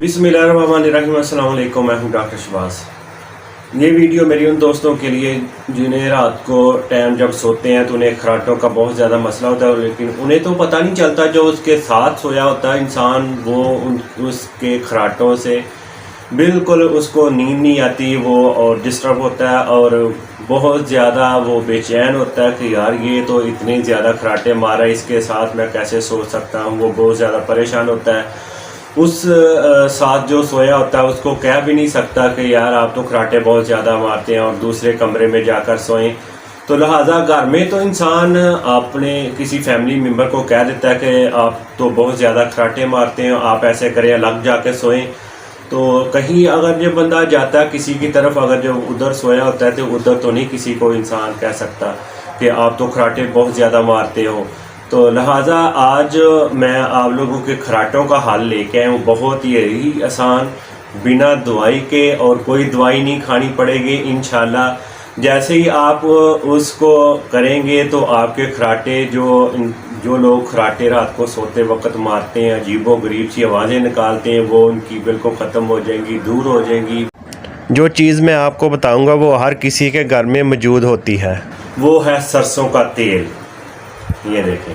बिस्मिल्लाहिर्रहमानिर्रहीम। अस्सलाम वालेकुम। मैं हूं डॉक्टर शहबाज। ये वीडियो मेरी उन दोस्तों के लिए जिन्हें रात को टाइम जब सोते हैं तो उन्हें खराटों का बहुत ज़्यादा मसला होता है, लेकिन उन्हें तो पता नहीं चलता। जो उसके साथ सोया होता है इंसान, वो उसके खराटों से बिल्कुल उसको नींद नहीं आती, वो और डिस्टर्ब होता है और बहुत ज़्यादा वो बेचैन होता है कि यार ये तो इतने ज़्यादा खराटे मारा, इसके साथ मैं कैसे सो सकता हूँ। वो बहुत ज़्यादा परेशान होता है। उस साथ जो सोया होता है उसको कह भी नहीं सकता कि यार आप तो खराटे बहुत ज़्यादा मारते हैं और दूसरे कमरे में जाकर सोएं। तो लिहाजा घर में तो इंसान अपने किसी फैमिली मेम्बर को कह देता है कि आप तो बहुत ज़्यादा खराटे मारते हैं, आप ऐसे करें अलग जाके सोएं। तो कहीं अगर जो बंदा जाता है किसी की तरफ, अगर जो उधर सोया होता है तो उधर तो नहीं किसी को इंसान कह सकता कि आप तो खराटे बहुत ज़्यादा मारते हो। तो लिहाजा आज मैं आप लोगों के खराटों का हल लेके आया हूँ, बहुत ही आसान, बिना दवाई के, और कोई दवाई नहीं खानी पड़ेगी इंशाल्लाह। जैसे ही आप उसको करेंगे तो आपके खराटे जो लोग खराटे रात को सोते वक्त मारते हैं, अजीबो गरीब सी आवाज़ें निकालते हैं, वो उनकी बिल्कुल ख़त्म हो जाएंगी, दूर हो जाएंगी। जो चीज़ मैं आपको बताऊंगा वो हर किसी के घर में मौजूद होती है, वो है सरसों का तेल। ये देखें,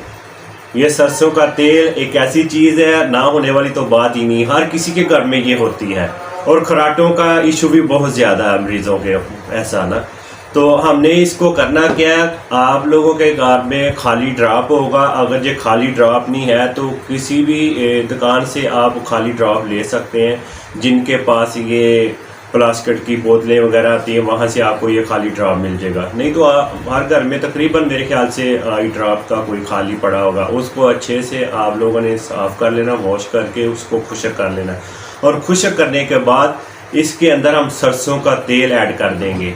ये सरसों का तेल एक ऐसी चीज़ है, ना होने वाली तो बात ही नहीं, हर किसी के घर में ये होती है। और खराटों का इशू भी बहुत ज़्यादा है मरीज़ों के, ऐसा ना। तो हमने इसको करना क्या है, आप लोगों के घर में खाली ड्रॉप होगा। अगर ये खाली ड्रॉप नहीं है तो किसी भी दुकान से आप खाली ड्रॉप ले सकते हैं। जिनके पास ये प्लास्टिक की बोतलें वगैरह आती हैं, वहाँ से आपको ये खाली ड्रॉप मिल जाएगा। नहीं तो हर घर में तकरीबन मेरे ख्याल से आई ड्रॉप का कोई खाली पड़ा होगा। उसको अच्छे से आप लोगों ने साफ़ कर लेना, वॉश करके उसको खुश्क कर लेना। और खुश्क करने के बाद इसके अंदर हम सरसों का तेल ऐड कर देंगे।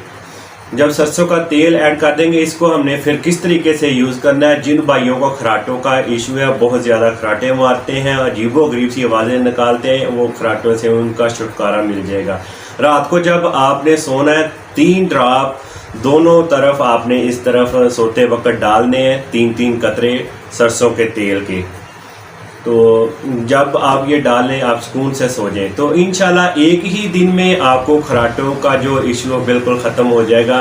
जब सरसों का तेल ऐड कर देंगे, इसको हमने फिर किस तरीके से यूज़ करना है। जिन भाइयों को खराटों का इशू है, बहुत ज़्यादा खराटे मारते हैं, अजीबो गरीब सी आवाज़ें निकालते हैं, वो खराटों से उनका छुटकारा मिल जाएगा। रात को जब आपने सोना है, 3 ड्रॉप दोनों तरफ आपने इस तरफ सोते वक्त डालने हैं, 3-3 कतरे सरसों के तेल के। तो जब आप ये डालें, आप सुकून से सो जाएं, तो इंशाल्लाह एक ही दिन में आपको खराटों का जो इशू बिल्कुल ख़त्म हो जाएगा।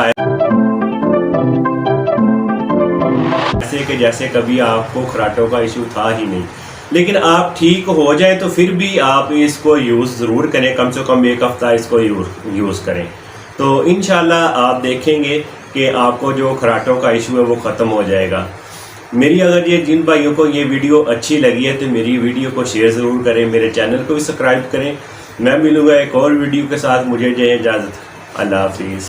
ऐसे कि जैसे कभी आपको खराटों का इशू था ही नहीं। लेकिन आप ठीक हो जाए तो फिर भी आप इसको यूज़ ज़रूर करें, कम से कम 1 हफ़्ता इसको यूज़ करें। तो इंशाल्लाह आप देखेंगे कि आपको जो खराटों का इशू है वो ख़त्म हो जाएगा। मेरी अगर ये जिन भाइयों को ये वीडियो अच्छी लगी है तो मेरी वीडियो को शेयर ज़रूर करें, मेरे चैनल को भी सब्सक्राइब करें। मैं मिलूँगा एक और वीडियो के साथ। मुझे दे इजाज़त। अल्लाह हाफिज़।